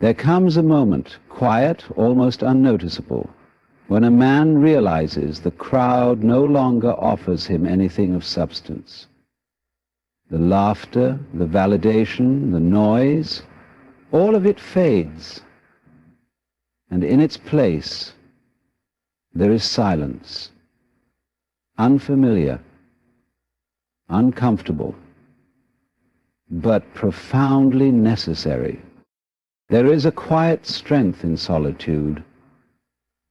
There comes a moment, quiet, almost unnoticeable, when a man realizes the crowd no longer offers him anything of substance. The laughter, the validation, the noise, all of it fades, and in its place there is silence, unfamiliar, uncomfortable, but profoundly necessary. There is a quiet strength in solitude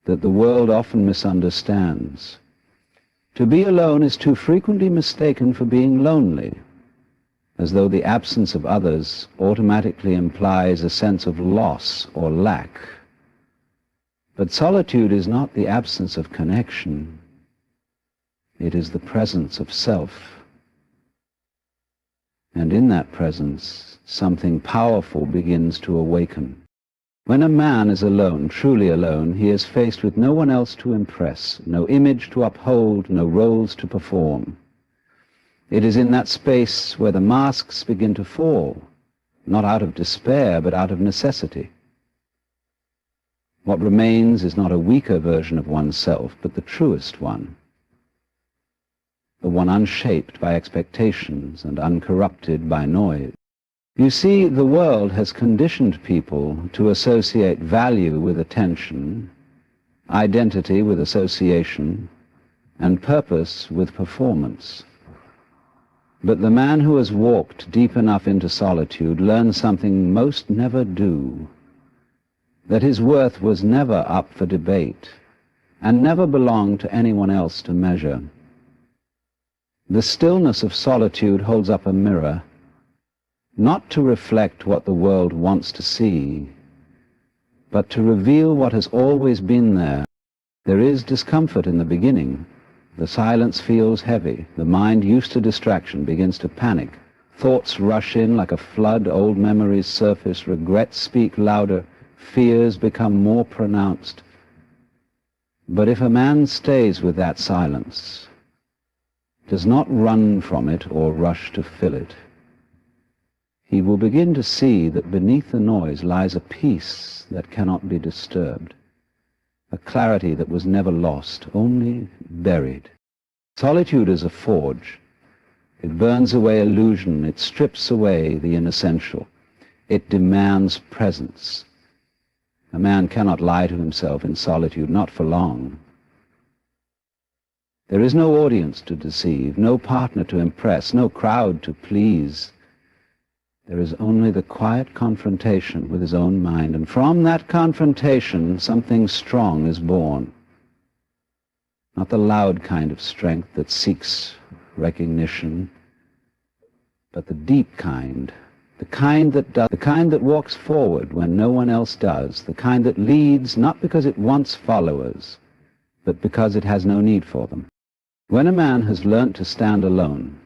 that the world often misunderstands. To be alone is too frequently mistaken for being lonely, as though the absence of others automatically implies a sense of loss or lack. But solitude is not the absence of connection. It is the presence of self. And in that presence, something powerful begins to awaken. When a man is alone, truly alone, he is faced with no one else to impress, no image to uphold, no roles to perform. It is in that space where the masks begin to fall, not out of despair, but out of necessity. What remains is not a weaker version of oneself, but the truest one, the one unshaped by expectations and uncorrupted by noise. You see, the world has conditioned people to associate value with attention, identity with association, and purpose with performance. But the man who has walked deep enough into solitude learns something most never do, that his worth was never up for debate, and never belonged to anyone else to measure. The stillness of solitude holds up a mirror, not to reflect what the world wants to see, but to reveal what has always been there. There is discomfort in the beginning. The silence feels heavy. The mind, used to distraction, begins to panic. Thoughts rush in like a flood. Old memories surface. Regrets speak louder. Fears become more pronounced. But if a man stays with that silence, does not run from it or rush to fill it, he will begin to see that beneath the noise lies a peace that cannot be disturbed, a clarity that was never lost, only buried. Solitude is a forge. It burns away illusion. It strips away the inessential. It demands presence. A man cannot lie to himself in solitude, not for long. There is no audience to deceive, no partner to impress, no crowd to please. There is only the quiet confrontation with his own mind, and from that confrontation something strong is born. Not the loud kind of strength that seeks recognition, but the deep kind, the kind that walks forward when no one else does, the kind that leads not because it wants followers, but because it has no need for them. When a man has learnt to stand alone,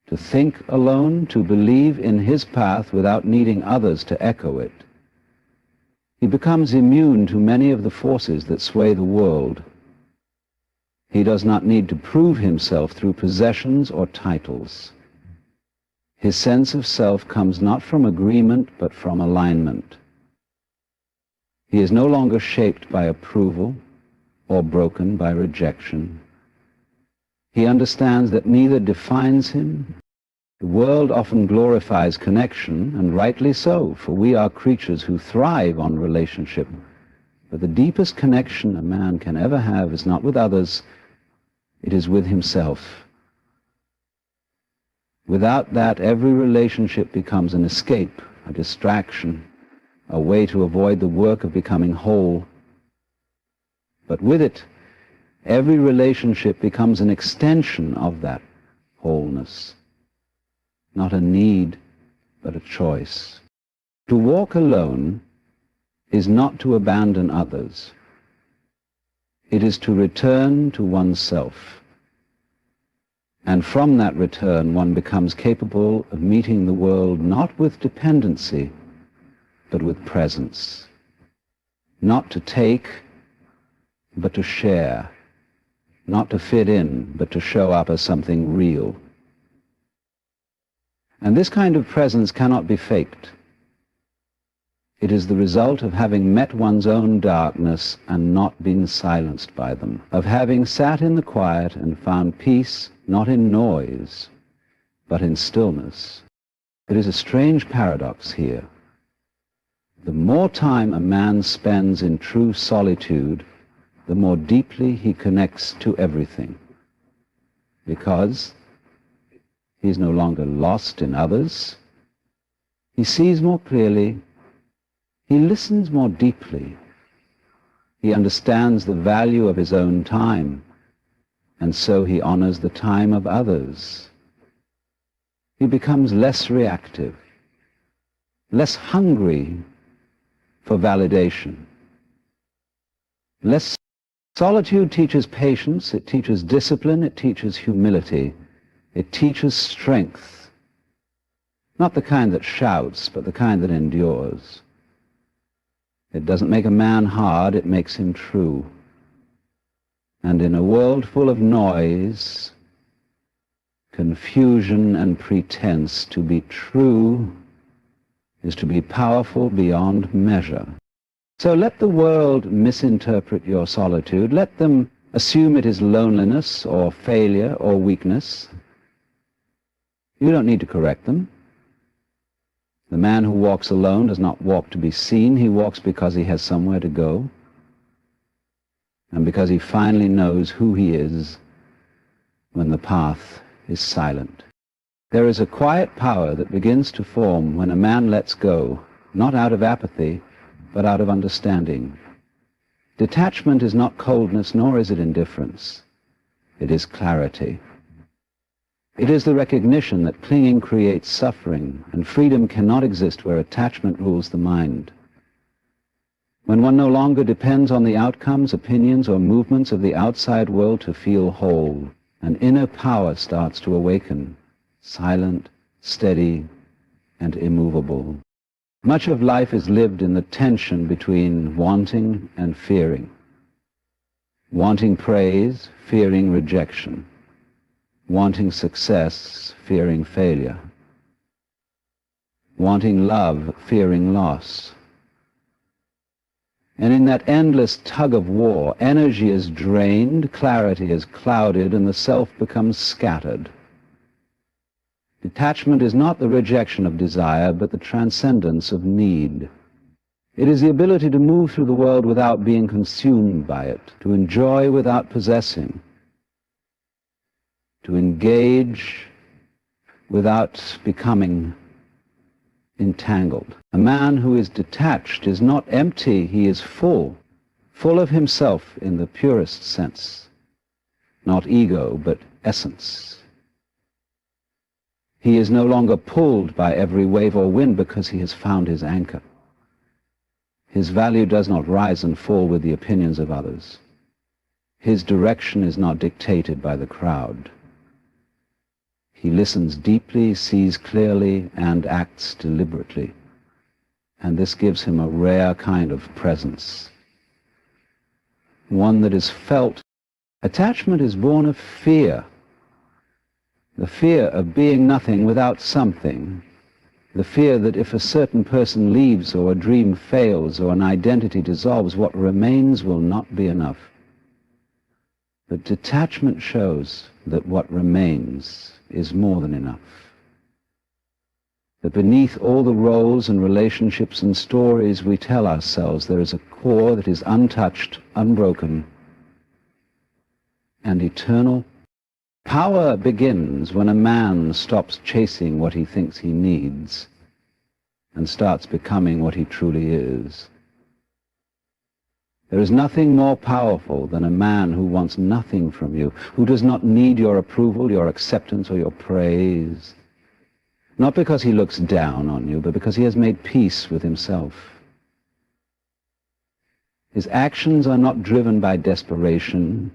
to think alone, to believe in his path without needing others to echo it, he becomes immune to many of the forces that sway the world. He does not need to prove himself through possessions or titles. His sense of self comes not from agreement, but from alignment. He is no longer shaped by approval or broken by rejection. He understands that neither defines him. The world often glorifies connection, and rightly so, for we are creatures who thrive on relationship. But the deepest connection a man can ever have is not with others, it is with himself. Without that, every relationship becomes an escape, a distraction, a way to avoid the work of becoming whole. But with it, every relationship becomes an extension of that wholeness. Not a need, but a choice. To walk alone is not to abandon others. It is to return to oneself. And from that return, one becomes capable of meeting the world not with dependency, but with presence. Not to take, but to share. Not to fit in, but to show up as something real. And this kind of presence cannot be faked. It is the result of having met one's own darkness and not been silenced by them, of having sat in the quiet and found peace not in noise, but in stillness. There is a strange paradox here. The more time a man spends in true solitude, the more deeply he connects to everything, because he is no longer lost in others. He sees more clearly. He listens more deeply. He understands the value of his own time, and so he honors the time of others. He becomes less reactive, less hungry for validation. Solitude teaches patience, it teaches discipline, it teaches humility, it teaches strength. Not the kind that shouts, but the kind that endures. It doesn't make a man hard, it makes him true. And in a world full of noise, confusion and pretense, to be true is to be powerful beyond measure. So let the world misinterpret your solitude. Let them assume it is loneliness or failure or weakness. You don't need to correct them. The man who walks alone does not walk to be seen. He walks because he has somewhere to go, and because he finally knows who he is when the path is silent. There is a quiet power that begins to form when a man lets go, not out of apathy, but out of understanding. Detachment is not coldness, nor is it indifference. It is clarity. It is the recognition that clinging creates suffering, and freedom cannot exist where attachment rules the mind. When one no longer depends on the outcomes, opinions, or movements of the outside world to feel whole, an inner power starts to awaken, silent, steady, and immovable. Much of life is lived in the tension between wanting and fearing. Wanting praise, fearing rejection. Wanting success, fearing failure. Wanting love, fearing loss. And in that endless tug of war, energy is drained, clarity is clouded, and the self becomes scattered. Detachment is not the rejection of desire, but the transcendence of need. It is the ability to move through the world without being consumed by it, to enjoy without possessing, to engage without becoming entangled. A man who is detached is not empty, he is full of himself in the purest sense, not ego, but essence. He is no longer pulled by every wave or wind because he has found his anchor. His value does not rise and fall with the opinions of others. His direction is not dictated by the crowd. He listens deeply, sees clearly, and acts deliberately. And this gives him a rare kind of presence, one that is felt. Attachment is born of fear. The fear of being nothing without something. The fear that if a certain person leaves, or a dream fails, or an identity dissolves, what remains will not be enough. But detachment shows that what remains is more than enough. That beneath all the roles and relationships and stories we tell ourselves, there is a core that is untouched, unbroken, and eternal. Power begins when a man stops chasing what he thinks he needs and starts becoming what he truly is. There is nothing more powerful than a man who wants nothing from you, who does not need your approval, your acceptance, or your praise. Not because he looks down on you, but because he has made peace with himself. His actions are not driven by desperation.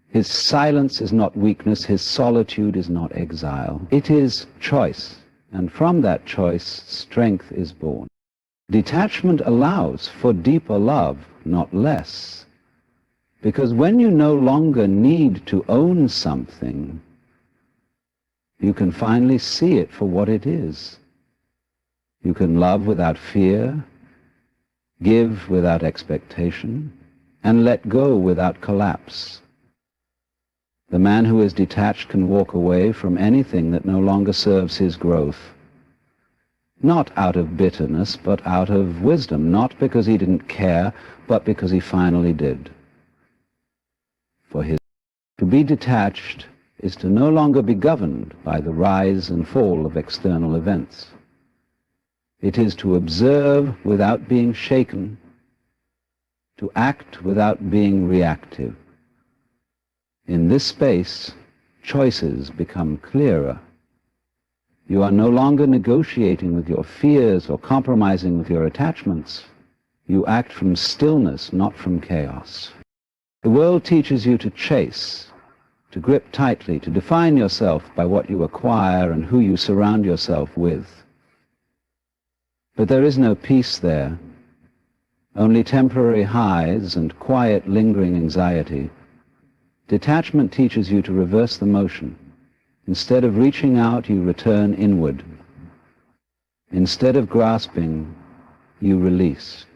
His silence is not weakness. His solitude is not exile. It is choice, and from that choice, strength is born. Detachment allows for deeper love, not less. Because when you no longer need to own something, you can finally see it for what it is. You can love without fear, give without expectation, and let go without collapse. The man who is detached can walk away from anything that no longer serves his growth, not out of bitterness, but out of wisdom, not because he didn't care, but because he finally did. To be detached is to no longer be governed by the rise and fall of external events. It is to observe without being shaken, to act without being reactive. In this space, choices become clearer. You are no longer negotiating with your fears or compromising with your attachments. You act from stillness, not from chaos. The world teaches you to chase, to grip tightly, to define yourself by what you acquire and who you surround yourself with. But there is no peace there, only temporary highs and quiet, lingering anxiety. Detachment teaches you to reverse the motion. Instead of reaching out, you return inward. Instead of grasping, you release.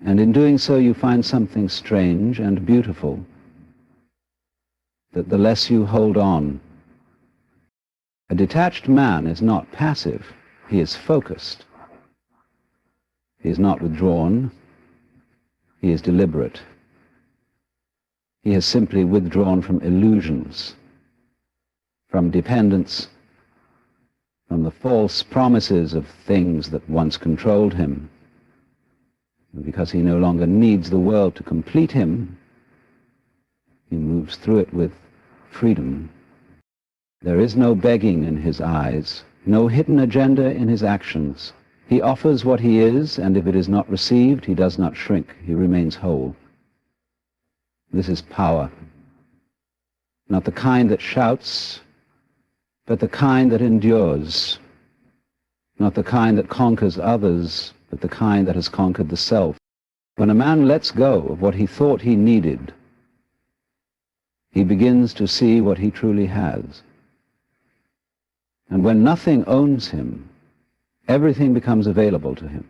And in doing so, you find something strange and beautiful, that the less you hold on. A detached man is not passive, he is focused. He is not withdrawn, he is deliberate. He has simply withdrawn from illusions, from dependence, from the false promises of things that once controlled him. And because he no longer needs the world to complete him, he moves through it with freedom. There is no begging in his eyes, no hidden agenda in his actions. He offers what he is, and if it is not received, he does not shrink. He remains whole. This is power. Not the kind that shouts, but the kind that endures. Not the kind that conquers others, but the kind that has conquered the self. When a man lets go of what he thought he needed, he begins to see what he truly has. And when nothing owns him, everything becomes available to him.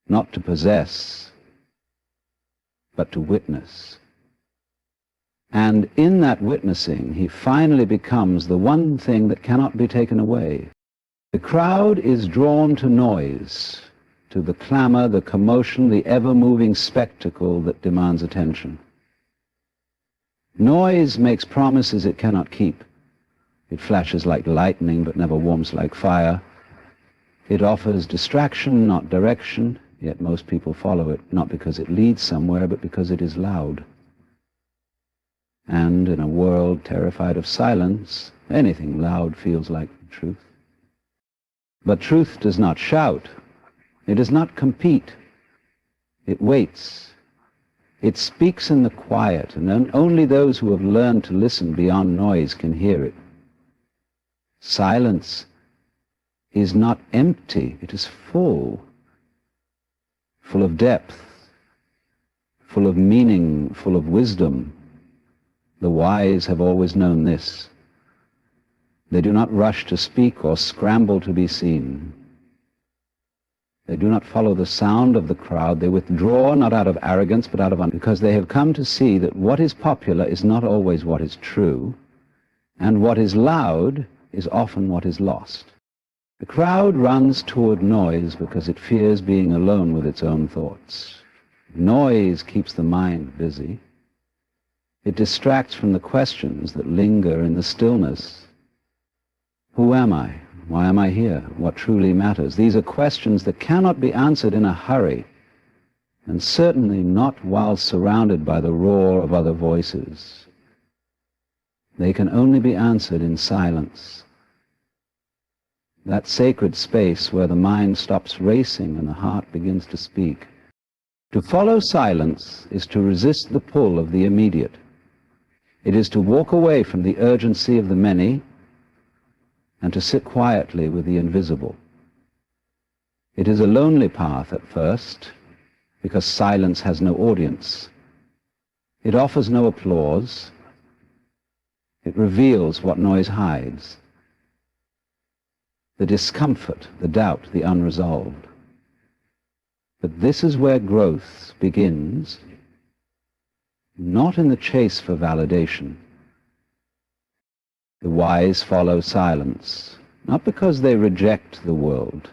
Not to possess, but to witness. And in that witnessing, he finally becomes the one thing that cannot be taken away. The crowd is drawn to noise, to the clamor, the commotion, the ever-moving spectacle that demands attention. Noise makes promises it cannot keep. It flashes like lightning, but never warms like fire. It offers distraction, not direction, yet most people follow it, not because it leads somewhere, but because it is loud. And in a world terrified of silence, anything loud feels like truth. But truth does not shout. It does not compete. It waits. It speaks in the quiet, and only those who have learned to listen beyond noise can hear it. Silence is not empty, it is full of depth, full of meaning, full of wisdom. The wise have always known this. They do not rush to speak or scramble to be seen. They do not follow the sound of the crowd. They withdraw not out of arrogance, but out of because they have come to see that what is popular is not always what is true, and what is loud is often what is lost. The crowd runs toward noise because it fears being alone with its own thoughts. Noise keeps the mind busy. It distracts from the questions that linger in the stillness. Who am I? Why am I here? What truly matters? These are questions that cannot be answered in a hurry, and certainly not while surrounded by the roar of other voices. They can only be answered in silence. That sacred space where the mind stops racing and the heart begins to speak. To follow silence is to resist the pull of the immediate. It is to walk away from the urgency of the many and to sit quietly with the invisible. It is a lonely path at first because silence has no audience. It offers no applause. It reveals what noise hides. the discomfort, the doubt, the unresolved. But this is where growth begins, not in the chase for validation. The wise follow silence, not because they reject the world,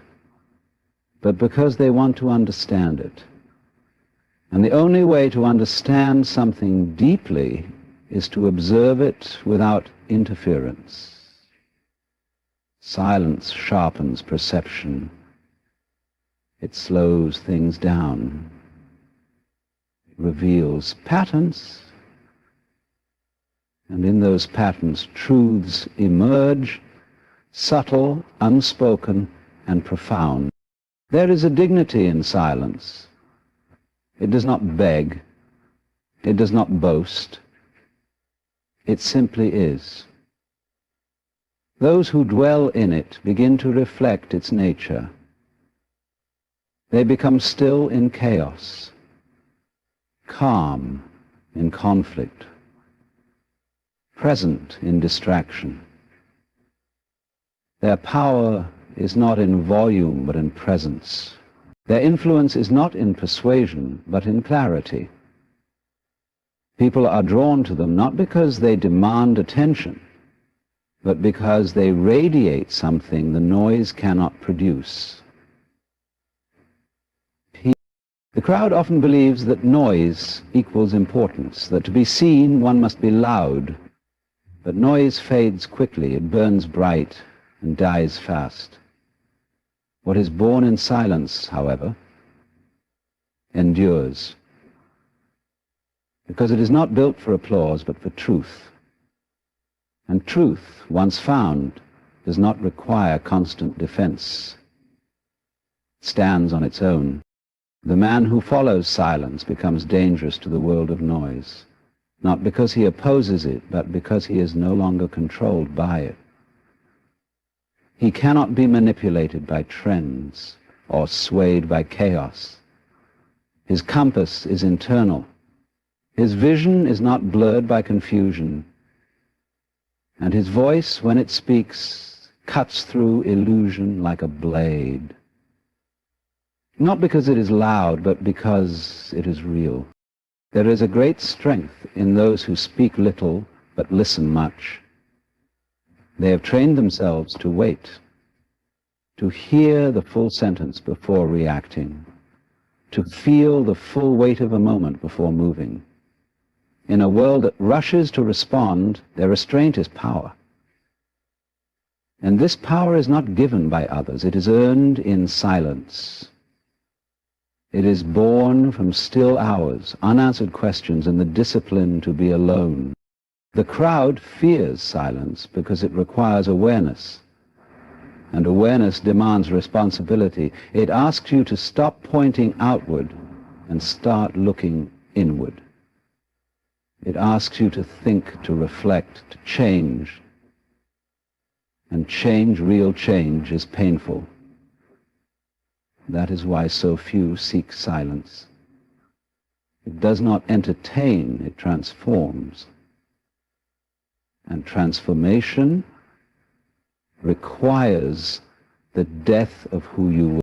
but because they want to understand it. And the only way to understand something deeply is to observe it without interference. Silence sharpens perception. It slows things down. It reveals patterns. And in those patterns, truths emerge, subtle, unspoken, and profound. There is a dignity in silence. It does not beg. It does not boast. It simply is. Those who dwell in it begin to reflect its nature. They become still in chaos, calm in conflict, present in distraction. Their power is not in volume but in presence. Their influence is not in persuasion but in clarity. People are drawn to them not because they demand attention, but because they radiate something the noise cannot produce. The crowd often believes that noise equals importance, that to be seen one must be loud. But noise fades quickly, it burns bright and dies fast. What is born in silence, however, endures, because it is not built for applause but for truth. And truth, once found, does not require constant defense. It stands on its own. The man who follows silence becomes dangerous to the world of noise, not because he opposes it, but because he is no longer controlled by it. He cannot be manipulated by trends or swayed by chaos. His compass is internal. His vision is not blurred by confusion. And his voice, when it speaks, cuts through illusion like a blade. Not because it is loud, but because it is real. There is a great strength in those who speak little but listen much. They have trained themselves to wait, to hear the full sentence before reacting, to feel the full weight of a moment before moving. In a world that rushes to respond, their restraint is power. And this power is not given by others. It is earned in silence. It is born from still hours, unanswered questions, and the discipline to be alone. The crowd fears silence because it requires awareness. And awareness demands responsibility. It asks you to stop pointing outward and start looking inward. It asks you to think, to reflect, to change. And change, real change, is painful. That is why so few seek silence. It does not entertain, it transforms. And transformation requires the death of who you were.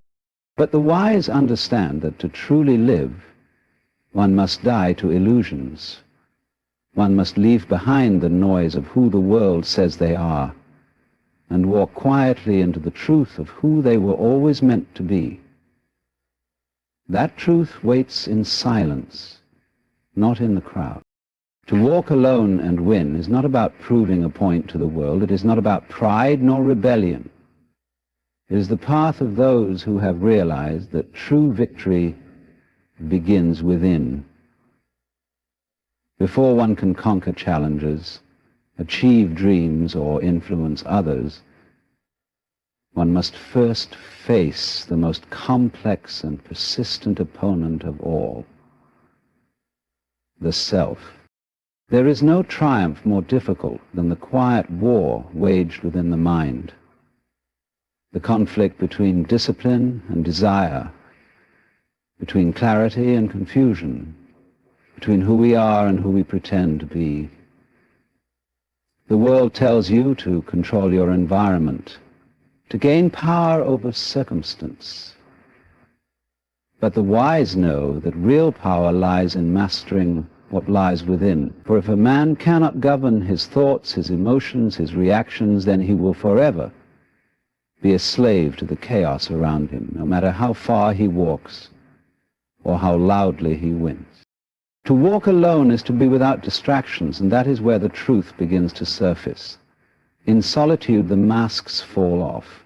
But the wise understand that to truly live, one must die to illusions. One must leave behind the noise of who the world says they are and walk quietly into the truth of who they were always meant to be. That truth waits in silence, not in the crowd. To walk alone and win is not about proving a point to the world. It is not about pride nor rebellion. It is the path of those who have realized that true victory begins within. Before one can conquer challenges, achieve dreams, or influence others, one must first face the most complex and persistent opponent of all, the self. There is no triumph more difficult than the quiet war waged within the mind, the conflict between discipline and desire, between clarity and confusion, between who we are and who we pretend to be. The world tells you to control your environment, to gain power over circumstance. But the wise know that real power lies in mastering what lies within. For if a man cannot govern his thoughts, his emotions, his reactions, then he will forever be a slave to the chaos around him, no matter how far he walks or how loudly he wins. To walk alone is to be without distractions, and that is where the truth begins to surface. In solitude, the masks fall off.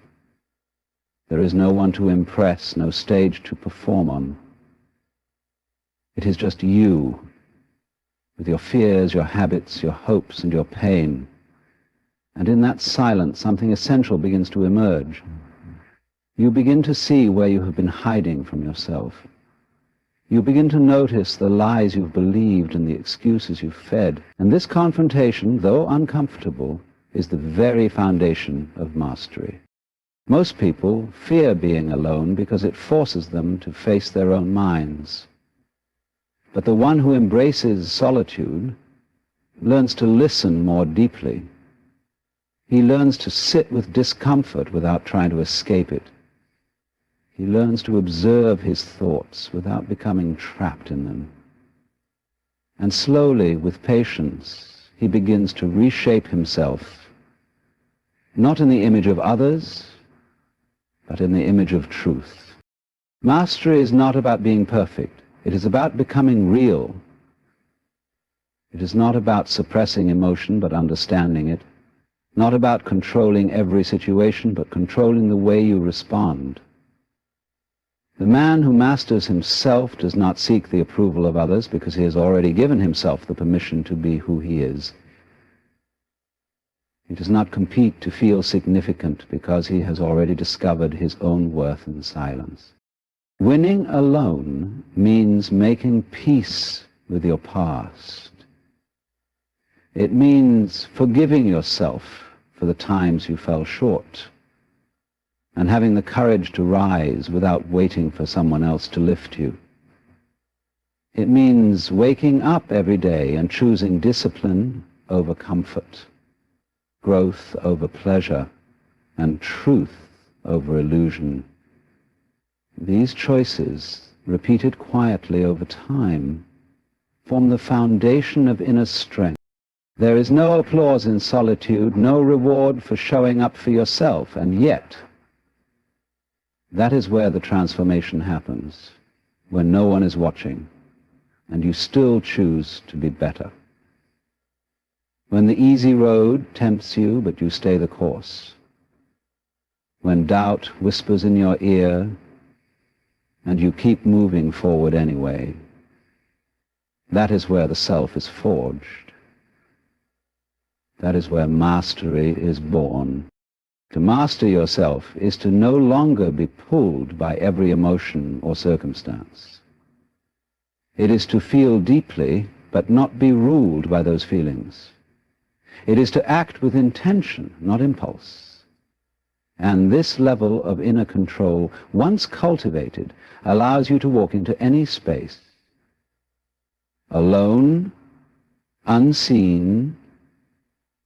There is no one to impress, no stage to perform on. It is just you, with your fears, your habits, your hopes, and your pain. And in that silence, something essential begins to emerge. You begin to see where you have been hiding from yourself. You begin to notice the lies you've believed and the excuses you've fed. And this confrontation, though uncomfortable, is the very foundation of mastery. Most people fear being alone because it forces them to face their own minds. But the one who embraces solitude learns to listen more deeply. He learns to sit with discomfort without trying to escape it. He learns to observe his thoughts without becoming trapped in them. And slowly, with patience, he begins to reshape himself, not in the image of others, but in the image of truth. Mastery is not about being perfect. It is about becoming real. It is not about suppressing emotion, but understanding it. Not about controlling every situation, but controlling the way you respond. The man who masters himself does not seek the approval of others because he has already given himself the permission to be who he is. He does not compete to feel significant because he has already discovered his own worth in silence. Winning alone means making peace with your past. It means forgiving yourself for the times you fell short, and having the courage to rise without waiting for someone else to lift you. It means waking up every day and choosing discipline over comfort, growth over pleasure, and truth over illusion. These choices, repeated quietly over time, form the foundation of inner strength. There is no applause in solitude, no reward for showing up for yourself, and yet that is where the transformation happens, when no one is watching, and you still choose to be better. When the easy road tempts you, but you stay the course. When doubt whispers in your ear, and you keep moving forward anyway. That is where the self is forged. That is where mastery is born. To master yourself is to no longer be pulled by every emotion or circumstance. It is to feel deeply, but not be ruled by those feelings. It is to act with intention, not impulse. And this level of inner control, once cultivated, allows you to walk into any space, alone, unseen,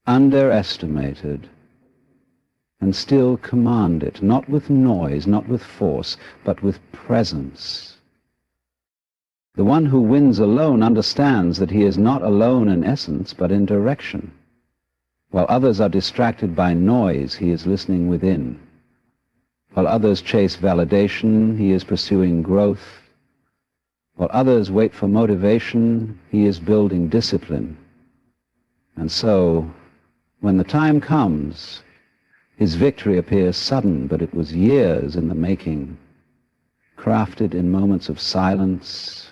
underestimated, and still command it, not with noise, not with force, but with presence. The one who wins alone understands that he is not alone in essence, but in direction. While others are distracted by noise, he is listening within. While others chase validation, he is pursuing growth. While others wait for motivation, he is building discipline. And so, when the time comes, his victory appears sudden, but it was years in the making, crafted in moments of silence,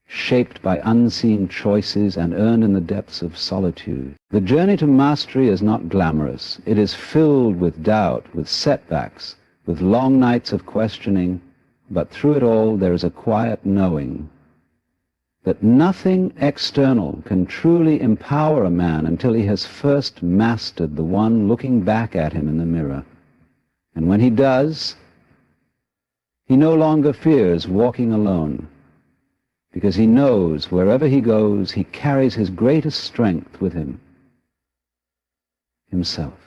shaped by unseen choices, and earned in the depths of solitude. The journey to mastery is not glamorous. It is filled with doubt, with setbacks, with long nights of questioning, but through it all there is a quiet knowing that nothing external can truly empower a man until he has first mastered the one looking back at him in the mirror. And when he does, he no longer fears walking alone, because he knows wherever he goes, he carries his greatest strength with him, himself.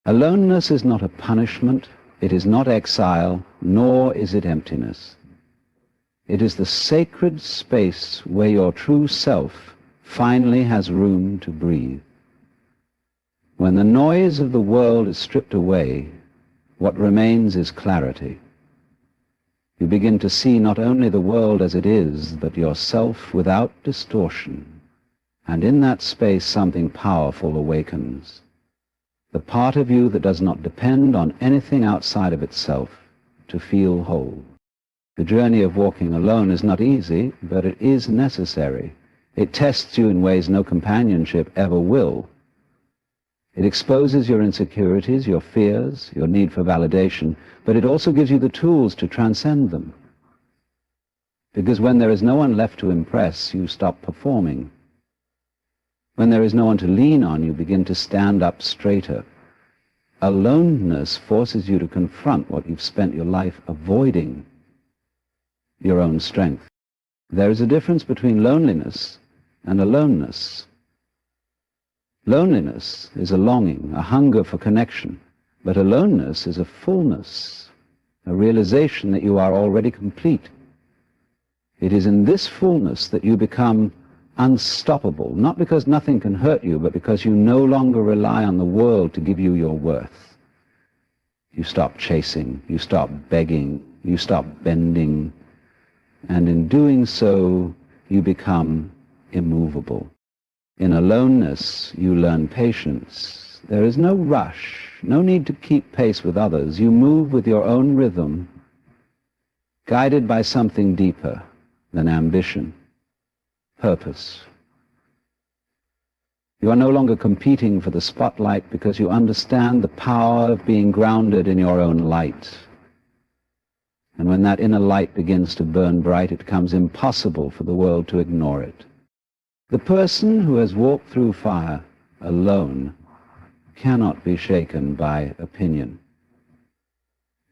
Aloneness is not a punishment, it is not exile, nor is it emptiness. It is the sacred space where your true self finally has room to breathe. When the noise of the world is stripped away, what remains is clarity. You begin to see not only the world as it is, but yourself without distortion. And in that space something powerful awakens. The part of you that does not depend on anything outside of itself to feel whole. The journey of walking alone is not easy, but it is necessary. It tests you in ways no companionship ever will. It exposes your insecurities, your fears, your need for validation, but it also gives you the tools to transcend them. Because when there is no one left to impress, you stop performing. When there is no one to lean on, you begin to stand up straighter. Aloneness forces you to confront what you've spent your life avoiding, your own strength. There is a difference between loneliness and aloneness. Loneliness is a longing, a hunger for connection, but aloneness is a fullness, a realization that you are already complete. It is in this fullness that you become unstoppable, not because nothing can hurt you, but because you no longer rely on the world to give you your worth. You stop chasing, you stop begging, you stop bending, and in doing so, you become immovable. In aloneness, you learn patience. There is no rush, no need to keep pace with others. You move with your own rhythm, guided by something deeper than ambition. Purpose. You are no longer competing for the spotlight because you understand the power of being grounded in your own light. And when that inner light begins to burn bright, it becomes impossible for the world to ignore it. The person who has walked through fire alone cannot be shaken by opinion.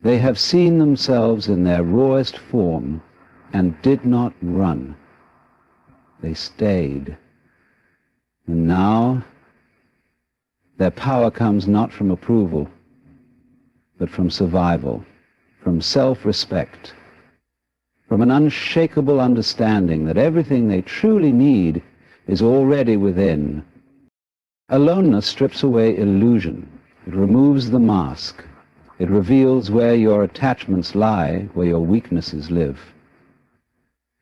They have seen themselves in their rawest form and did not run. They stayed. And now their power comes not from approval, but from survival, from self-respect, from an unshakable understanding that everything they truly need is already within. Aloneness strips away illusion. It removes the mask. It reveals where your attachments lie, where your weaknesses live.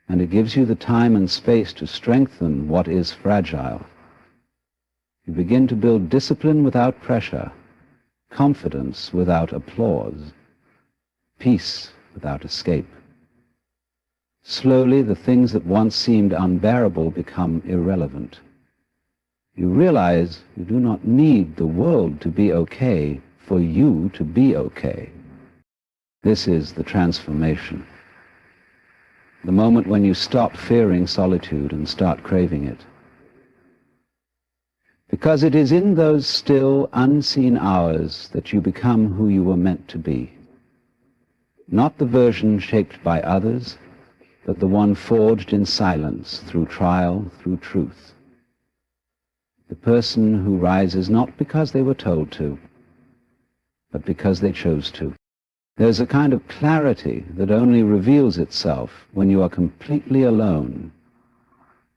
And it gives you the time and space to strengthen what is fragile. You begin to build discipline without pressure, confidence without applause, peace without escape. Slowly, the things that once seemed unbearable become irrelevant. You realize you do not need the world to be okay for you to be okay. This is the transformation. The moment when you stop fearing solitude and start craving it. Because it is in those still, unseen hours that you become who you were meant to be. Not the version shaped by others, but the one forged in silence, through trial, through truth. The person who rises not because they were told to, but because they chose to. There's a kind of clarity that only reveals itself when you are completely alone,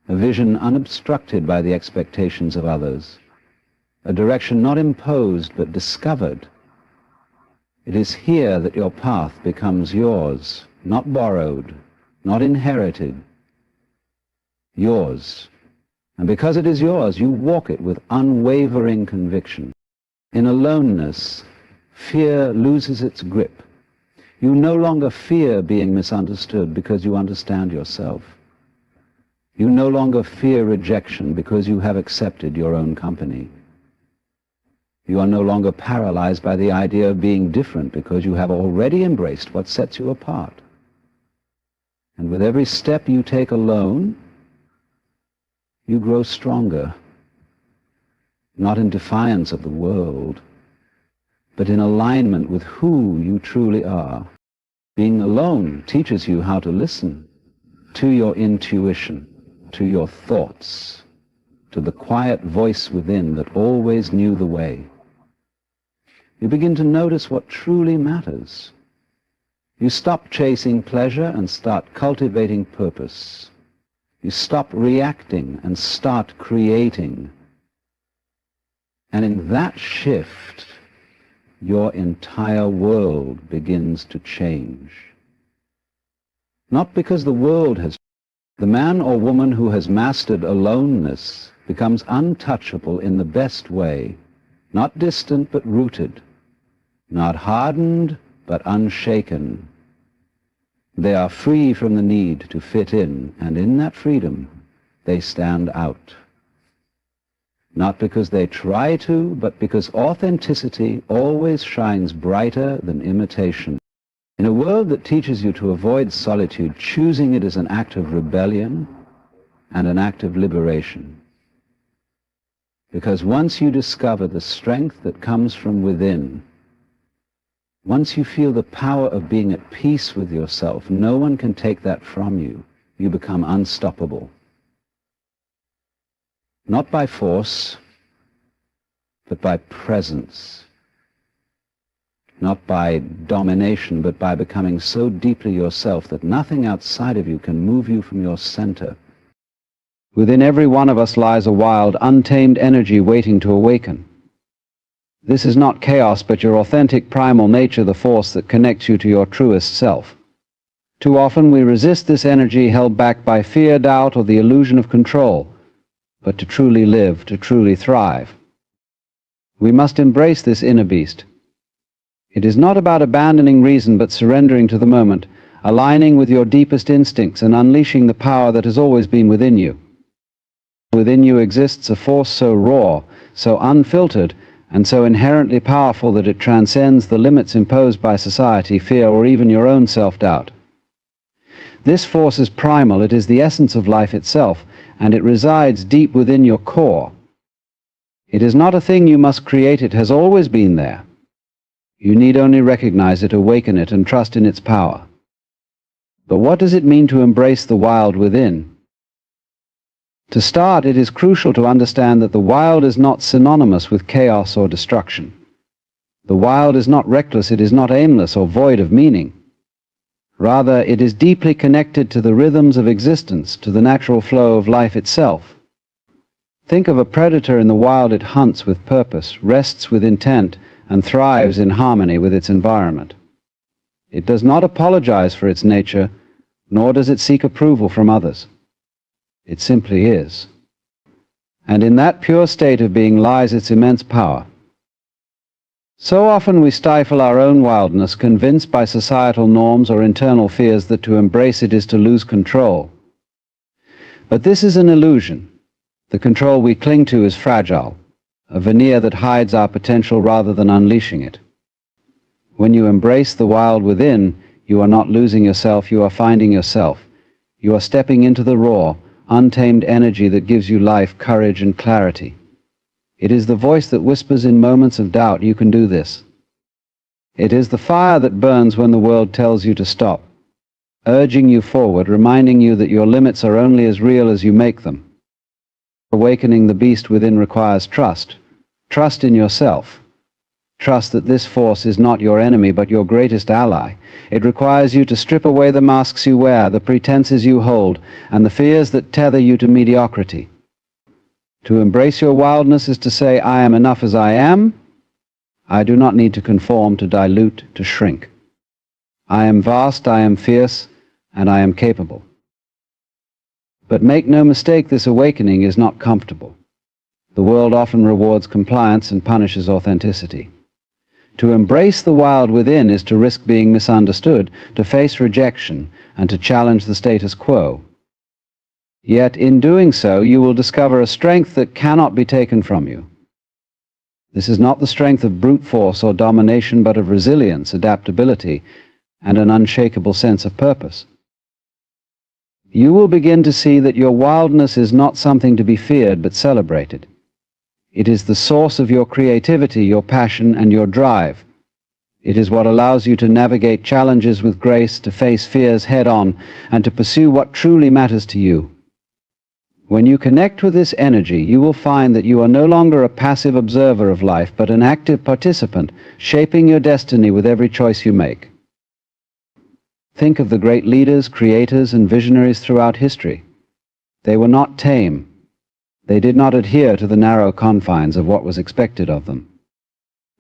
a vision unobstructed by the expectations of others, a direction not imposed but discovered. It is here that your path becomes yours, not borrowed, not inherited, yours. And because it is yours, you walk it with unwavering conviction. In aloneness, fear loses its grip. You no longer fear being misunderstood because you understand yourself. You no longer fear rejection because you have accepted your own company. You are no longer paralyzed by the idea of being different because you have already embraced what sets you apart. And with every step you take alone, you grow stronger, not in defiance of the world, but in alignment with who you truly are. Being alone teaches you how to listen to your intuition, to your thoughts, to the quiet voice within that always knew the way. You begin to notice what truly matters. You stop chasing pleasure and start cultivating purpose. You stop reacting and start creating. And in that shift, your entire world begins to change. Not because the world has. The man or woman who has mastered aloneness becomes untouchable in the best way, not distant but rooted, not hardened but unshaken. They are free from the need to fit in, and in that freedom they stand out. Not because they try to, but because authenticity always shines brighter than imitation. In a world that teaches you to avoid solitude, choosing it is an act of rebellion and an act of liberation. Because once you discover the strength that comes from within, once you feel the power of being at peace with yourself, no one can take that from you. You become unstoppable. Not by force, but by presence. Not by domination, but by becoming so deeply yourself that nothing outside of you can move you from your center. Within every one of us lies a wild, untamed energy waiting to awaken. This is not chaos, but your authentic primal nature, the force that connects you to your truest self. Too often we resist this energy, held back by fear, doubt, or the illusion of control. But to truly live, to truly thrive, we must embrace this inner beast. It is not about abandoning reason, but surrendering to the moment, aligning with your deepest instincts and unleashing the power that has always been within you. Within you exists a force so raw, so unfiltered, and so inherently powerful that it transcends the limits imposed by society, fear, or even your own self-doubt. This force is primal, it is the essence of life itself, and it resides deep within your core. It is not a thing you must create, it has always been there. You need only recognize it, awaken it, and trust in its power. But what does it mean to embrace the wild within? To start, it is crucial to understand that the wild is not synonymous with chaos or destruction. The wild is not reckless, it is not aimless or void of meaning. Rather, it is deeply connected to the rhythms of existence, to the natural flow of life itself. Think of a predator in the wild. It hunts with purpose, rests with intent, and thrives in harmony with its environment. It does not apologize for its nature, nor does it seek approval from others. It simply is. And in that pure state of being lies its immense power. So often we stifle our own wildness, convinced by societal norms or internal fears that to embrace it is to lose control. But this is an illusion. The control we cling to is fragile, a veneer that hides our potential rather than unleashing it. When you embrace the wild within, you are not losing yourself, you are finding yourself. You are stepping into the raw, untamed energy that gives you life, courage, and clarity. It is the voice that whispers in moments of doubt, "You can do this." It is the fire that burns when the world tells you to stop, urging you forward, reminding you that your limits are only as real as you make them. Awakening the beast within requires trust. Trust in yourself. Trust that this force is not your enemy, but your greatest ally. It requires you to strip away the masks you wear, the pretenses you hold, and the fears that tether you to mediocrity. To embrace your wildness is to say, "I am enough as I am. I do not need to conform, to dilute, to shrink. I am vast, I am fierce, and I am capable." But make no mistake, this awakening is not comfortable. The world often rewards compliance and punishes authenticity. To embrace the wild within is to risk being misunderstood, to face rejection, and to challenge the status quo. Yet in doing so, you will discover a strength that cannot be taken from you. This is not the strength of brute force or domination, but of resilience, adaptability, and an unshakable sense of purpose. You will begin to see that your wildness is not something to be feared, but celebrated. It is the source of your creativity, your passion, and your drive. It is what allows you to navigate challenges with grace, to face fears head-on, and to pursue what truly matters to you. When you connect with this energy, you will find that you are no longer a passive observer of life, but an active participant, shaping your destiny with every choice you make. Think of the great leaders, creators, and visionaries throughout history. They were not tame. They did not adhere to the narrow confines of what was expected of them.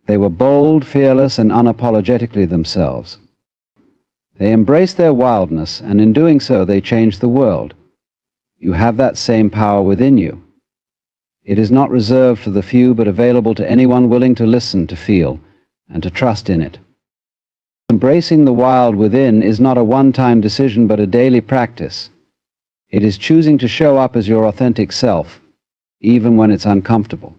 They were bold, fearless, and unapologetically themselves. They embraced their wildness, and in doing so they changed the world. You have that same power within you. It is not reserved for the few, but available to anyone willing to listen, to feel, and to trust in it. Embracing the wild within is not a one-time decision, but a daily practice. It is choosing to show up as your authentic self, even when it's uncomfortable.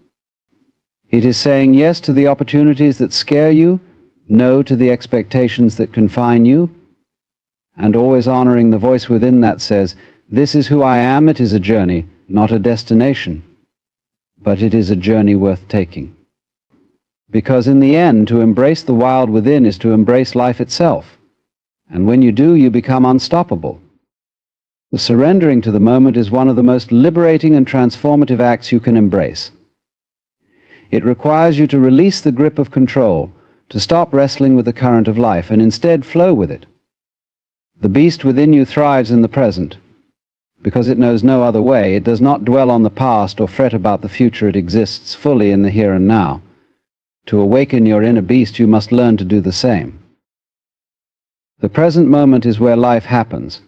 It is saying yes to the opportunities that scare you, no to the expectations that confine you, and always honoring the voice within that says, "This is who I am. It is a journey, not a destination, but it is a journey worth taking." Because in the end, to embrace the wild within is to embrace life itself, and when you do, you become unstoppable. The surrendering to the moment is one of the most liberating and transformative acts you can embrace. It requires you to release the grip of control, to stop wrestling with the current of life, and instead flow with it. The beast within you thrives in the present. Because it knows no other way, it does not dwell on the past or fret about the future. It exists fully in the here and now. To awaken your inner beast, you must learn to do the same. The present moment is where life happens.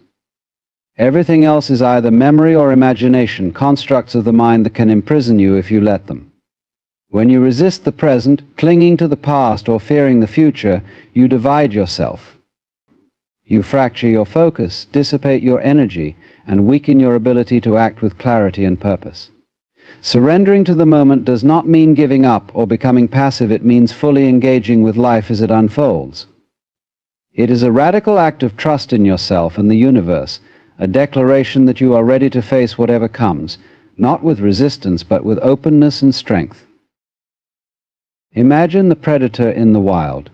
Everything else is either memory or imagination, constructs of the mind that can imprison you if you let them. When you resist the present, clinging to the past or fearing the future, you divide yourself. You fracture your focus, dissipate your energy, and weaken your ability to act with clarity and purpose. Surrendering to the moment does not mean giving up or becoming passive. It means fully engaging with life as it unfolds. It is a radical act of trust in yourself and the universe, a declaration that you are ready to face whatever comes, not with resistance, but with openness and strength. Imagine the predator in the wild.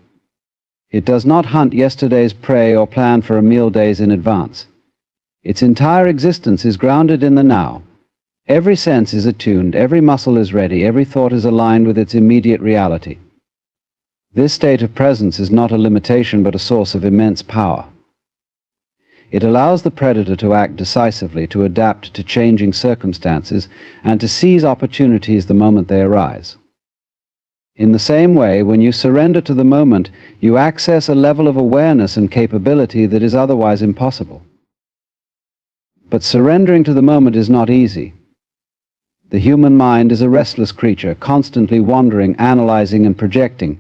It does not hunt yesterday's prey or plan for a meal days in advance. Its entire existence is grounded in the now. Every sense is attuned, every muscle is ready, every thought is aligned with its immediate reality. This state of presence is not a limitation, but a source of immense power. It allows the predator to act decisively, to adapt to changing circumstances, and to seize opportunities the moment they arise. In the same way, when you surrender to the moment, you access a level of awareness and capability that is otherwise impossible. But surrendering to the moment is not easy. The human mind is a restless creature, constantly wandering, analyzing, and projecting.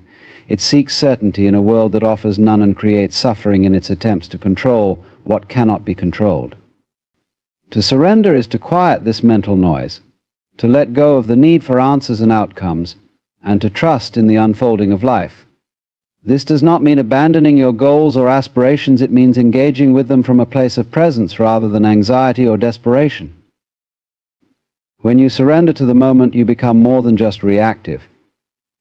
It seeks certainty in a world that offers none and creates suffering in its attempts to control what cannot be controlled. To surrender is to quiet this mental noise, to let go of the need for answers and outcomes, and to trust in the unfolding of life. This does not mean abandoning your goals or aspirations. It means engaging with them from a place of presence rather than anxiety or desperation. When you surrender to the moment, you become more than just reactive.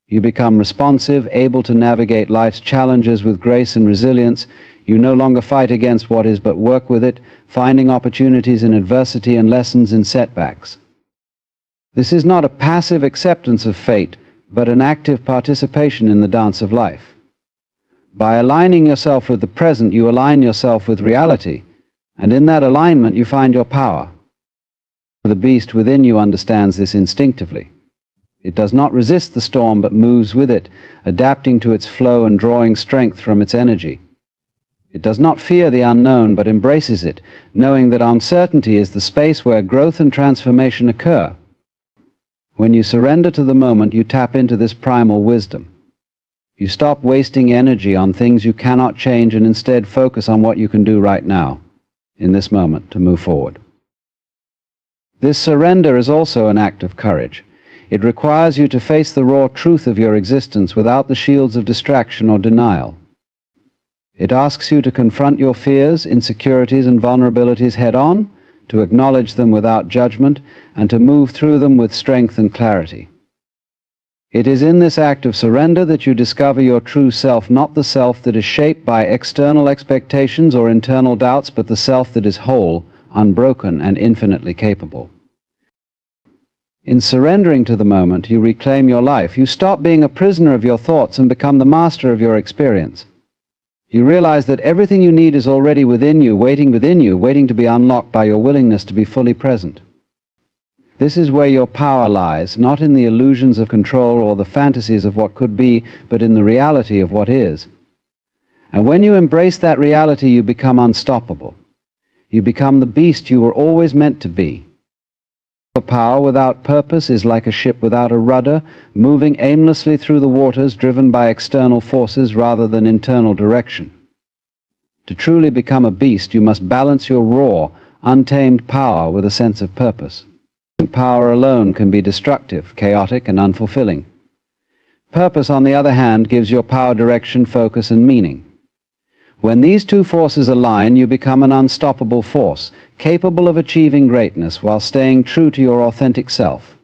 You become responsive, able to navigate life's challenges with grace and resilience. You no longer fight against what is, but work with it, finding opportunities in adversity and lessons in setbacks. This is not a passive acceptance of fate, but an active participation in the dance of life. By aligning yourself with the present, you align yourself with reality, and in that alignment you find your power. The beast within you understands this instinctively. It does not resist the storm, but moves with it, adapting to its flow and drawing strength from its energy. It does not fear the unknown, but embraces it, knowing that uncertainty is the space where growth and transformation occur. When you surrender to the moment, you tap into this primal wisdom. You stop wasting energy on things you cannot change and instead focus on what you can do right now, in this moment, to move forward. This surrender is also an act of courage. It requires you to face the raw truth of your existence without the shields of distraction or denial. It asks you to confront your fears, insecurities, and vulnerabilities head-on, to acknowledge them without judgment, and to move through them with strength and clarity. It is in this act of surrender that you discover your true self, not the self that is shaped by external expectations or internal doubts, but the self that is whole, unbroken, and infinitely capable. In surrendering to the moment, you reclaim your life. You stop being a prisoner of your thoughts and become the master of your experience. You realize that everything you need is already within you, waiting to be unlocked by your willingness to be fully present. This is where your power lies, not in the illusions of control or the fantasies of what could be, but in the reality of what is. And when you embrace that reality, you become unstoppable. You become the beast you were always meant to be. Power without purpose is like a ship without a rudder, moving aimlessly through the waters, driven by external forces rather than internal direction. To truly become a beast, you must balance your raw, untamed power with a sense of purpose. Power alone can be destructive, chaotic, and unfulfilling. Purpose, on the other hand, gives your power direction, focus, and meaning. When these two forces align, you become an unstoppable force, capable of achieving greatness while staying true to your authentic self.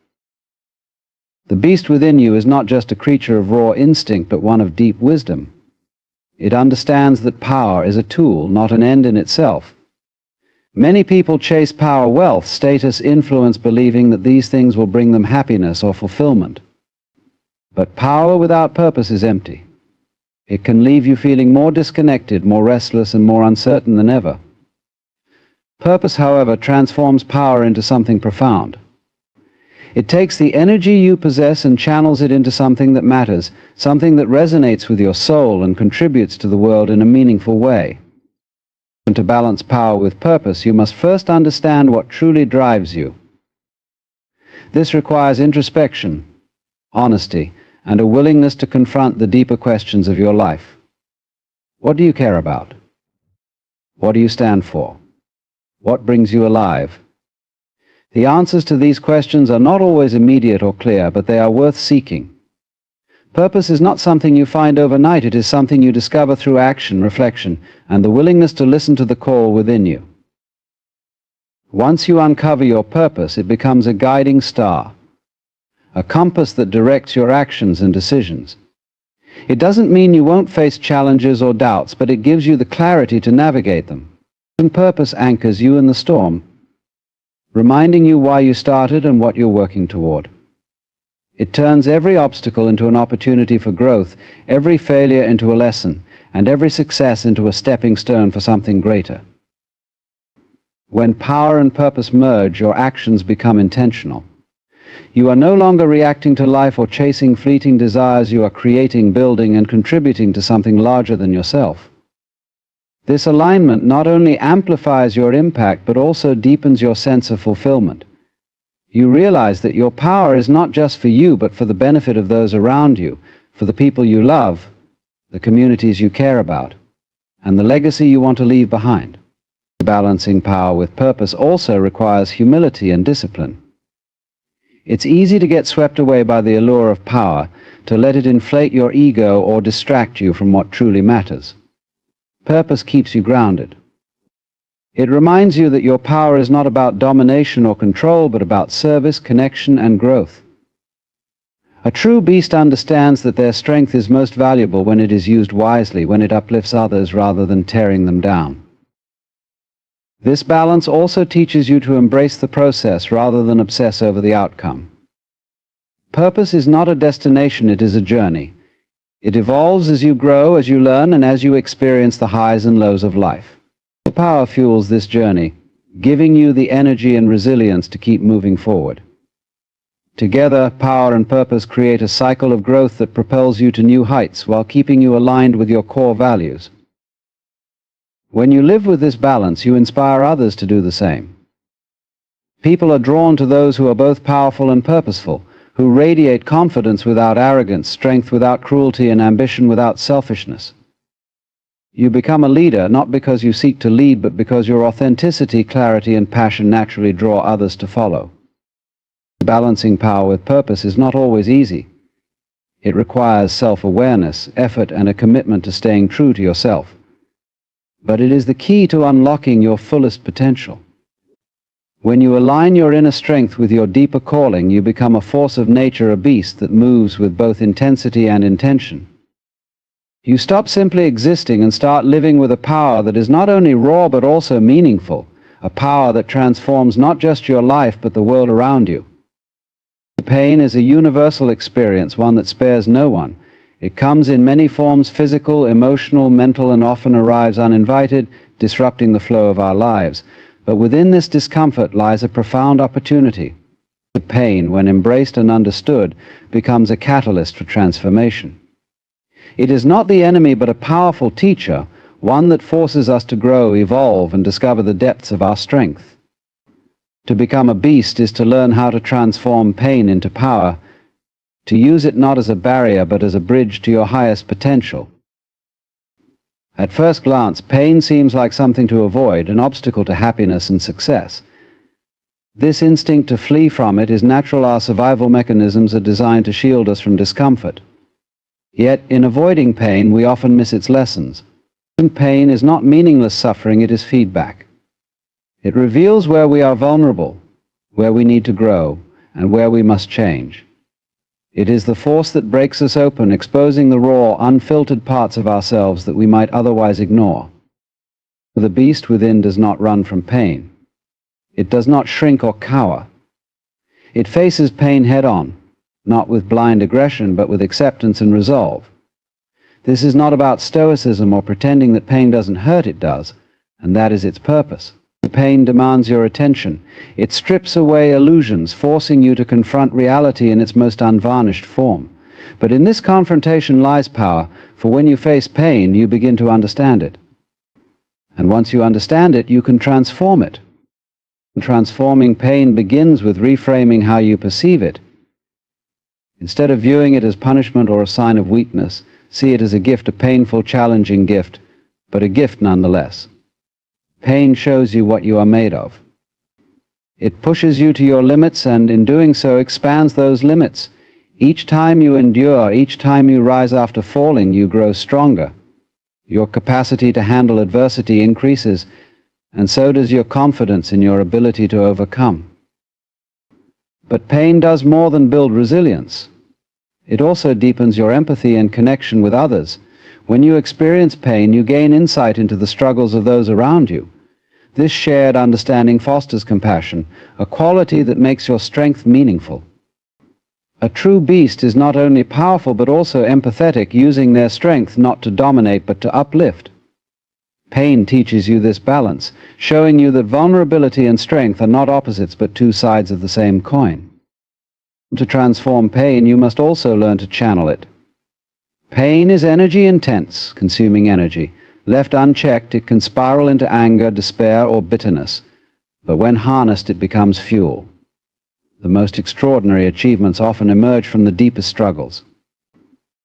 The beast within you is not just a creature of raw instinct, but one of deep wisdom. It understands that power is a tool, not an end in itself. Many people chase power, wealth, status, influence, believing that these things will bring them happiness or fulfillment. But power without purpose is empty. It can leave you feeling more disconnected, more restless, and more uncertain than ever. Purpose, however, transforms power into something profound. It takes the energy you possess and channels it into something that matters, something that resonates with your soul and contributes to the world in a meaningful way. And to balance power with purpose, you must first understand what truly drives you. This requires introspection, honesty, and a willingness to confront the deeper questions of your life. What do you care about? What do you stand for? What brings you alive? The answers to these questions are not always immediate or clear, but they are worth seeking. Purpose is not something you find overnight. It is something you discover through action, reflection, and the willingness to listen to the call within you. Once you uncover your purpose, it becomes a guiding star, a compass that directs your actions and decisions. It doesn't mean you won't face challenges or doubts, but it gives you the clarity to navigate them. And purpose anchors you in the storm, reminding you why you started and what you're working toward. It turns every obstacle into an opportunity for growth, every failure into a lesson, and every success into a stepping stone for something greater. When power and purpose merge, your actions become intentional. You are no longer reacting to life or chasing fleeting desires. You are creating, building, and contributing to something larger than yourself. This alignment not only amplifies your impact, but also deepens your sense of fulfillment. You realize that your power is not just for you, but for the benefit of those around you, for the people you love, the communities you care about, and the legacy you want to leave behind. Balancing power with purpose also requires humility and discipline. It's easy to get swept away by the allure of power, to let it inflate your ego or distract you from what truly matters. Purpose keeps you grounded. It reminds you that your power is not about domination or control, but about service, connection, and growth. A true beast understands that their strength is most valuable when it is used wisely, when it uplifts others rather than tearing them down. This balance also teaches you to embrace the process rather than obsess over the outcome. Purpose is not a destination, it is a journey. It evolves as you grow, as you learn, and as you experience the highs and lows of life. Power fuels this journey, giving you the energy and resilience to keep moving forward. Together, power and purpose create a cycle of growth that propels you to new heights while keeping you aligned with your core values. When you live with this balance, you inspire others to do the same. People are drawn to those who are both powerful and purposeful, who radiate confidence without arrogance, strength without cruelty, and ambition without selfishness. You become a leader not because you seek to lead, but because your authenticity, clarity, and passion naturally draw others to follow. Balancing power with purpose is not always easy. It requires self-awareness, effort, and a commitment to staying true to yourself. But it is the key to unlocking your fullest potential. When you align your inner strength with your deeper calling, you become a force of nature, a beast that moves with both intensity and intention. You stop simply existing and start living with a power that is not only raw but also meaningful, a power that transforms not just your life but the world around you. Pain is a universal experience, one that spares no one. It comes in many forms: physical, emotional, mental, and often arrives uninvited, disrupting the flow of our lives. But within this discomfort lies a profound opportunity. The pain, when embraced and understood, becomes a catalyst for transformation. It is not the enemy, but a powerful teacher, one that forces us to grow, evolve, and discover the depths of our strength. To become a beast is to learn how to transform pain into power, to use it not as a barrier but as a bridge to your highest potential. At first glance, pain seems like something to avoid, an obstacle to happiness and success. This instinct to flee from it is natural. Our survival mechanisms are designed to shield us from discomfort. Yet, in avoiding pain, we often miss its lessons. Pain is not meaningless suffering, it is feedback. It reveals where we are vulnerable, where we need to grow, and where we must change. It is the force that breaks us open, exposing the raw, unfiltered parts of ourselves that we might otherwise ignore. The beast within does not run from pain. It does not shrink or cower. It faces pain head-on, not with blind aggression, but with acceptance and resolve. This is not about stoicism or pretending that pain doesn't hurt. It does, and that is its purpose. Pain demands your attention. It strips away illusions, forcing you to confront reality in its most unvarnished form. But in this confrontation lies power, for when you face pain, you begin to understand it. And once you understand it, you can transform it. Transforming pain begins with reframing how you perceive it. Instead of viewing it as punishment or a sign of weakness, see it as a gift, a painful, challenging gift, but a gift nonetheless. Pain shows you what you are made of. It pushes you to your limits, and in doing so expands those limits. Each time you endure, each time you rise after falling, you grow stronger. Your capacity to handle adversity increases, and so does your confidence in your ability to overcome. But pain does more than build resilience. It also deepens your empathy and connection with others. When you experience pain, you gain insight into the struggles of those around you. This shared understanding fosters compassion, a quality that makes your strength meaningful. A true beast is not only powerful but also empathetic, using their strength not to dominate but to uplift. Pain teaches you this balance, showing you that vulnerability and strength are not opposites but two sides of the same coin. To transform pain, you must also learn to channel it. Pain is energy intense, consuming energy. Left unchecked, it can spiral into anger, despair, or bitterness. But when harnessed, it becomes fuel. The most extraordinary achievements often emerge from the deepest struggles.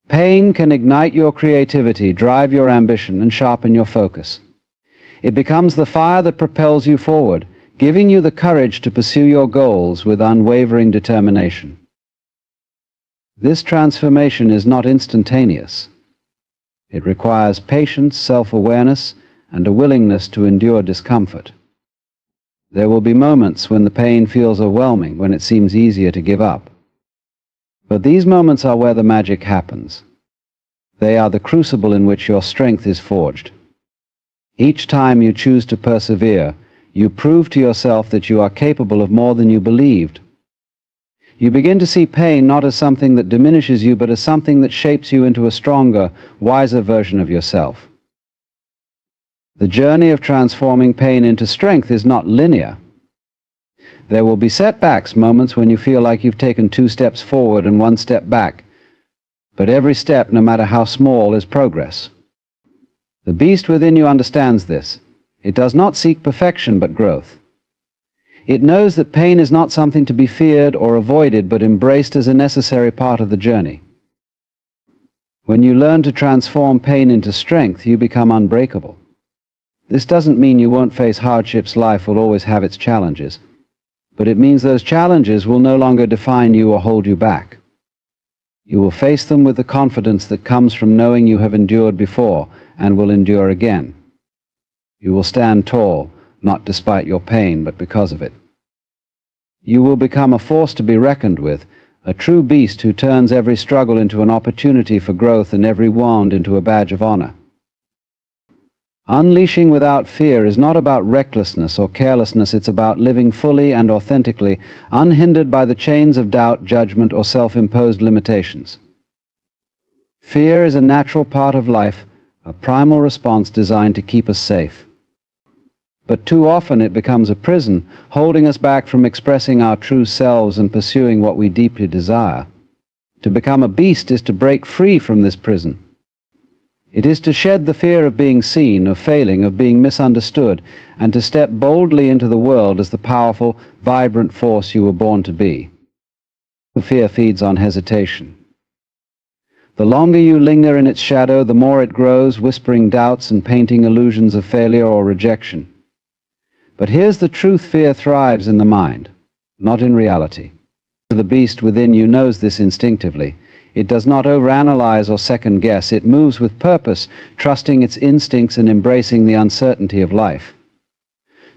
Pain can ignite your creativity, drive your ambition, and sharpen your focus. It becomes the fire that propels you forward, giving you the courage to pursue your goals with unwavering determination. This transformation is not instantaneous. It requires patience, self-awareness, and a willingness to endure discomfort. There will be moments when the pain feels overwhelming, when it seems easier to give up. But these moments are where the magic happens. They are the crucible in which your strength is forged. Each time you choose to persevere, you prove to yourself that you are capable of more than you believed. You begin to see pain not as something that diminishes you, but as something that shapes you into a stronger, wiser version of yourself. The journey of transforming pain into strength is not linear. There will be setbacks, moments when you feel like you've taken 2 steps forward and 1 step back. But every step, no matter how small, is progress. The beast within you understands this. It does not seek perfection, but growth. It knows that pain is not something to be feared or avoided, but embraced as a necessary part of the journey. When you learn to transform pain into strength, you become unbreakable. This doesn't mean you won't face hardships. Life will always have its challenges. But it means those challenges will no longer define you or hold you back. You will face them with the confidence that comes from knowing you have endured before and will endure again. You will stand tall, not despite your pain, but because of it. You will become a force to be reckoned with, a true beast who turns every struggle into an opportunity for growth and every wound into a badge of honor. Unleashing without fear is not about recklessness or carelessness, it's about living fully and authentically, unhindered by the chains of doubt, judgment, or self-imposed limitations. Fear is a natural part of life, a primal response designed to keep us safe. But too often it becomes a prison, holding us back from expressing our true selves and pursuing what we deeply desire. To become a beast is to break free from this prison. It is to shed the fear of being seen, of failing, of being misunderstood, and to step boldly into the world as the powerful, vibrant force you were born to be. The fear feeds on hesitation. The longer you linger in its shadow, the more it grows, whispering doubts and painting illusions of failure or rejection. But here's the truth: fear thrives in the mind, not in reality. The beast within you knows this instinctively. It does not overanalyze or second-guess. It moves with purpose, trusting its instincts and embracing the uncertainty of life.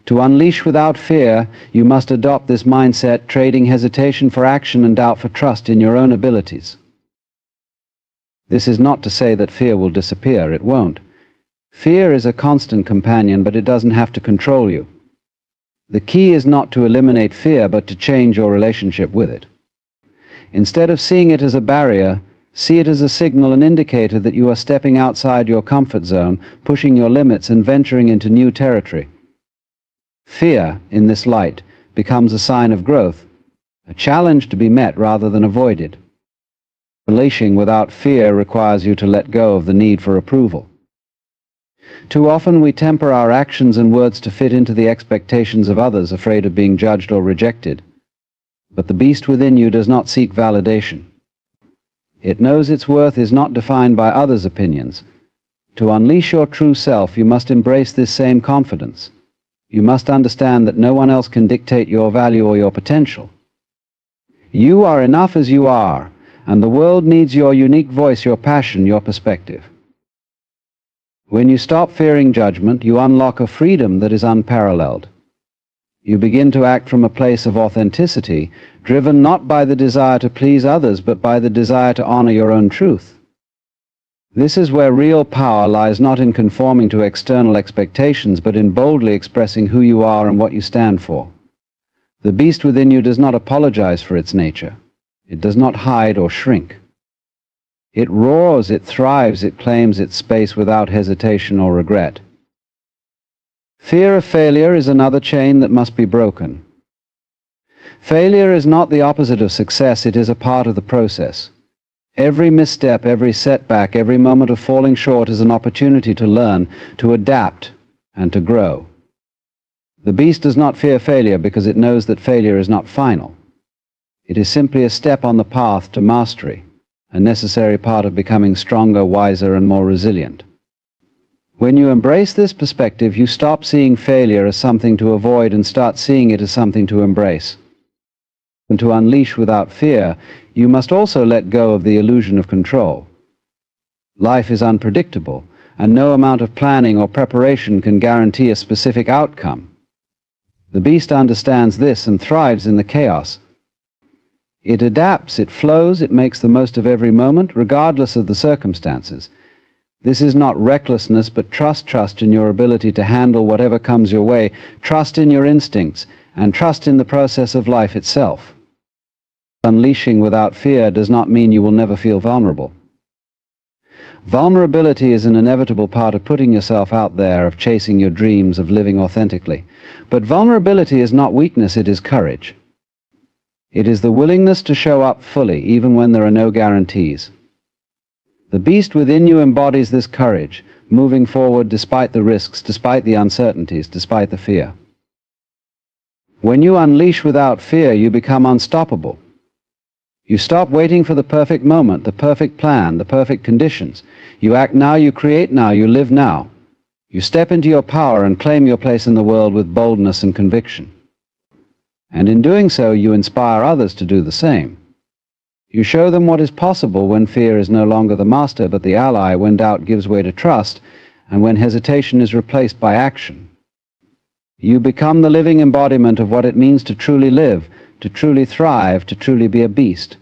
To unleash without fear, you must adopt this mindset, trading hesitation for action and doubt for trust in your own abilities. This is not to say that fear will disappear. It won't. Fear is a constant companion, but it doesn't have to control you. The key is not to eliminate fear, but to change your relationship with it. Instead of seeing it as a barrier, see it as a signal, an indicator that you are stepping outside your comfort zone, pushing your limits, and venturing into new territory. Fear, in this light, becomes a sign of growth, a challenge to be met rather than avoided. Unleashing without fear requires you to let go of the need for approval. Too often we temper our actions and words to fit into the expectations of others, afraid of being judged or rejected. But the beast within you does not seek validation. It knows its worth is not defined by others' opinions. To unleash your true self, you must embrace this same confidence. You must understand that no one else can dictate your value or your potential. You are enough as you are, and the world needs your unique voice, your passion, your perspective. When you stop fearing judgment, you unlock a freedom that is unparalleled. You begin to act from a place of authenticity, driven not by the desire to please others, but by the desire to honor your own truth. This is where real power lies, not in conforming to external expectations, but in boldly expressing who you are and what you stand for. The beast within you does not apologize for its nature. It does not hide or shrink. It roars, it thrives, it claims its space without hesitation or regret. Fear of failure is another chain that must be broken. Failure is not the opposite of success, it is a part of the process. Every misstep, every setback, every moment of falling short is an opportunity to learn, to adapt, and to grow. The beast does not fear failure because it knows that failure is not final. It is simply a step on the path to mastery, a necessary part of becoming stronger, wiser, and more resilient. When you embrace this perspective, you stop seeing failure as something to avoid and start seeing it as something to embrace. And to unleash without fear, you must also let go of the illusion of control. Life is unpredictable, and no amount of planning or preparation can guarantee a specific outcome. The beast understands this and thrives in the chaos. It adapts, it flows, it makes the most of every moment, regardless of the circumstances. This is not recklessness, but trust in your ability to handle whatever comes your way, trust in your instincts, and trust in the process of life itself. Unleashing without fear does not mean you will never feel vulnerable. Vulnerability is an inevitable part of putting yourself out there, of chasing your dreams, of living authentically. But vulnerability is not weakness, it is courage. It is the willingness to show up fully, even when there are no guarantees. The beast within you embodies this courage, moving forward despite the risks, despite the uncertainties, despite the fear. When you unleash without fear, you become unstoppable. You stop waiting for the perfect moment, the perfect plan, the perfect conditions. You act now, you create now, you live now. You step into your power and claim your place in the world with boldness and conviction. And in doing so, you inspire others to do the same. You show them what is possible when fear is no longer the master but the ally, when doubt gives way to trust, and when hesitation is replaced by action. You become the living embodiment of what it means to truly live, to truly thrive, to truly be a beast.